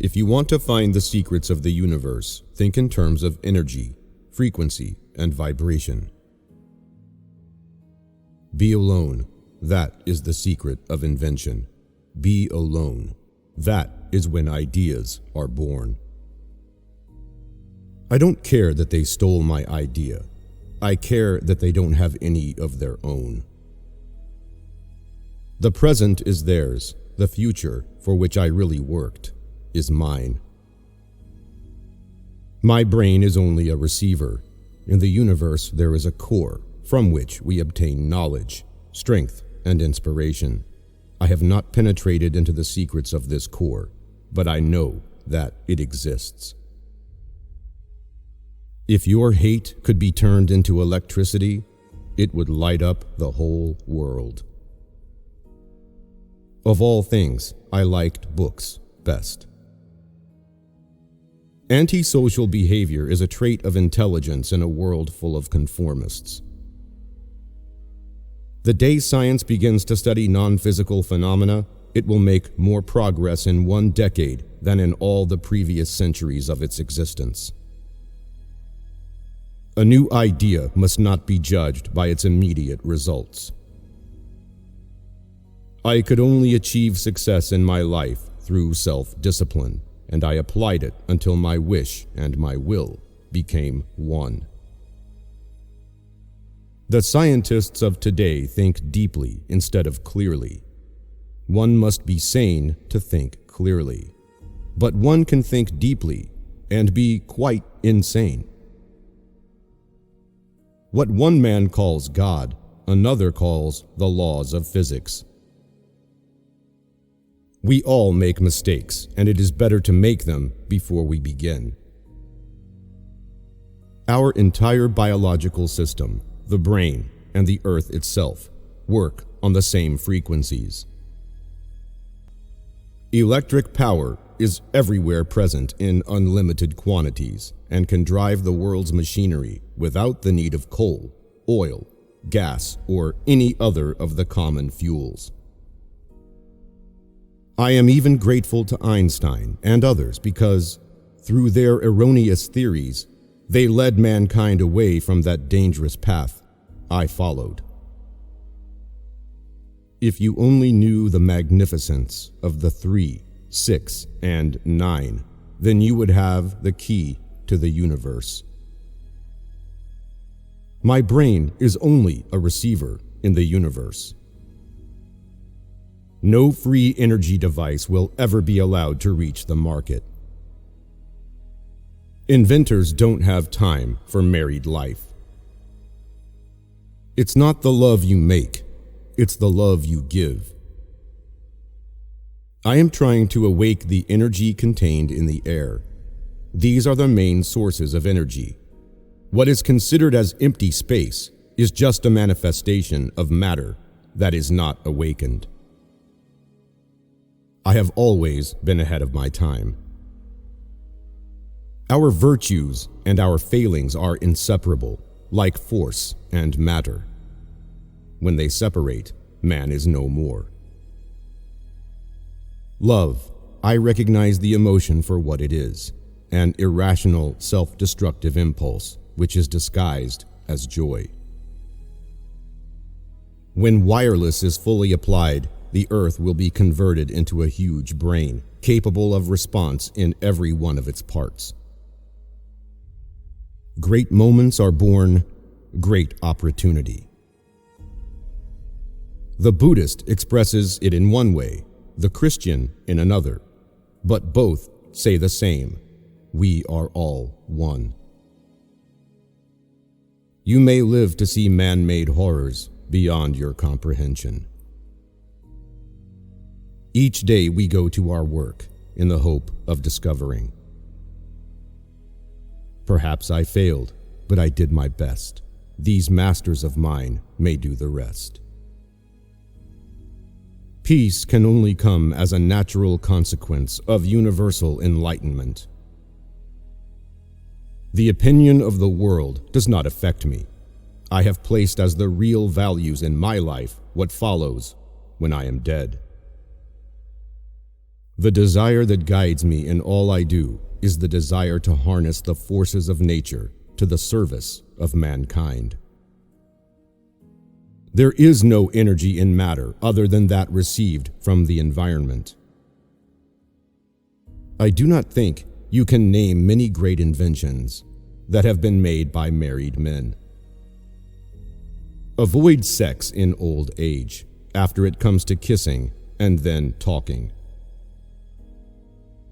If you want to find the secrets of the universe, think in terms of energy, frequency, and vibration. Be alone. That is the secret of invention. Be alone. That is when ideas are born. I don't care that they stole my idea. I care that they don't have any of their own. The present is theirs. The future, for which I really worked, is mine. My brain is only a receiver. In the universe, there is a core from which we obtain knowledge, strength, and inspiration. I have not penetrated into the secrets of this core, but I know that it exists. If your hate could be turned into electricity, it would light up the whole world. Of all things, I liked books best. Antisocial behavior is a trait of intelligence in a world full of conformists. The day science begins to study non-physical phenomena, it will make more progress in 1 decade than in all the previous centuries of its existence. A new idea must not be judged by its immediate results. I could only achieve success in my life through self-discipline, and I applied it until my wish and my will became one. The scientists of today think deeply instead of clearly. One must be sane to think clearly, but one can think deeply and be quite insane. What one man calls God, another calls the laws of physics. We all make mistakes, and it is better to make them before we begin. Our entire biological system, the brain, and the earth itself work on the same frequencies. Electric power is everywhere present in unlimited quantities and can drive the world's machinery without the need of coal, oil, gas, or any other of the common fuels. I am even grateful to Einstein and others because, through their erroneous theories, they led mankind away from that dangerous path I followed. If you only knew the magnificence of the 3, 6, and 9, then you would have the key to the universe. My brain is only a receiver in the universe. No free energy device will ever be allowed to reach the market. Inventors don't have time for married life. It's not the love you make, it's the love you give. I am trying to awake the energy contained in the air. These are the main sources of energy. What is considered as empty space is just a manifestation of matter that is not awakened. I have always been ahead of my time. Our virtues and our failings are inseparable, like force and matter. When they separate, man is no more. Love, I recognize the emotion for what it is, an irrational, self-destructive impulse which is disguised as joy. When wireless is fully applied, the earth will be converted into a huge brain, capable of response in every one of its parts. Great moments are born, great opportunity. The Buddhist expresses it in one way, the Christian in another, but both say the same: we are all one. You may live to see man-made horrors beyond your comprehension. Each day we go to our work in the hope of discovering. Perhaps I failed, but I did my best. These masters of mine may do the rest. Peace can only come as a natural consequence of universal enlightenment. The opinion of the world does not affect me. I have placed as the real values in my life what follows when I am dead. The desire that guides me in all I do is the desire to harness the forces of nature to the service of mankind. There is no energy in matter other than that received from the environment. I do not think you can name many great inventions that have been made by married men. Avoid sex in old age, after it comes to kissing and then talking.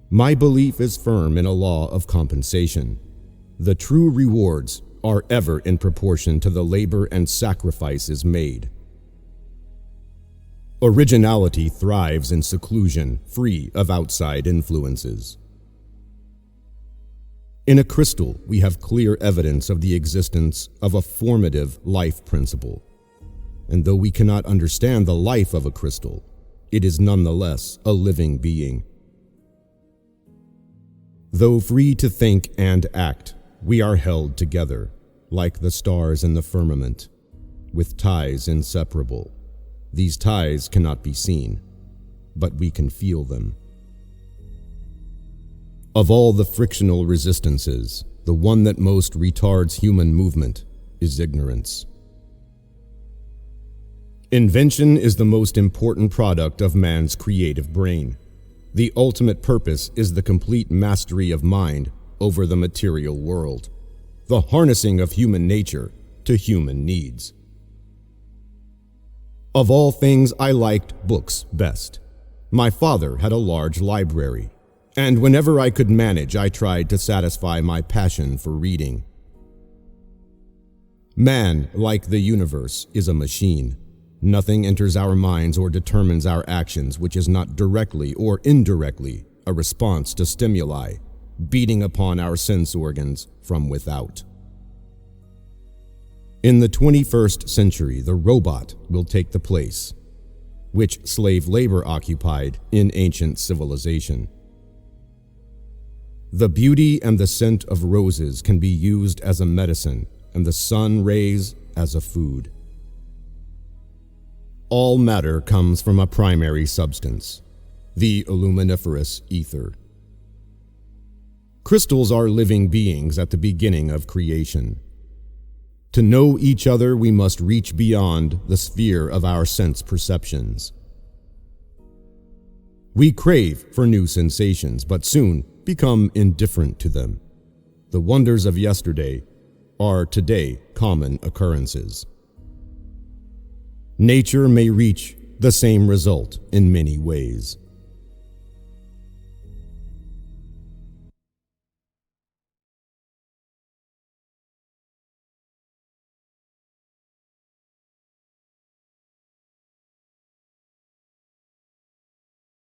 My belief is firm in a law of compensation. The true rewards are ever in proportion to the labor and sacrifices made. Originality thrives in seclusion, free of outside influences. In a crystal, we have clear evidence of the existence of a formative life principle. And though we cannot understand the life of a crystal, it is nonetheless a living being. Though free to think and act, we are held together, like the stars in the firmament, with ties inseparable. These ties cannot be seen, but we can feel them. Of all the frictional resistances, the one that most retards human movement is ignorance. Invention is the most important product of man's creative brain. The ultimate purpose is the complete mastery of mind over the material world, the harnessing of human nature to human needs. Of all things, I liked books best. My father had a large library, and whenever I could manage, I tried to satisfy my passion for reading. Man, like the universe, is a machine. Nothing enters our minds or determines our actions which is not directly or indirectly a response to stimuli beating upon our sense organs from without. In the 21st century, the robot will take the place which slave labor occupied in ancient civilization. The beauty and the scent of roses can be used as a medicine and the sun rays as a food. All matter comes from a primary substance, the luminiferous ether. Crystals are living beings at the beginning of creation. To know each other, we must reach beyond the sphere of our sense perceptions. We crave for new sensations, but soon become indifferent to them. The wonders of yesterday are today common occurrences. Nature may reach the same result in many ways.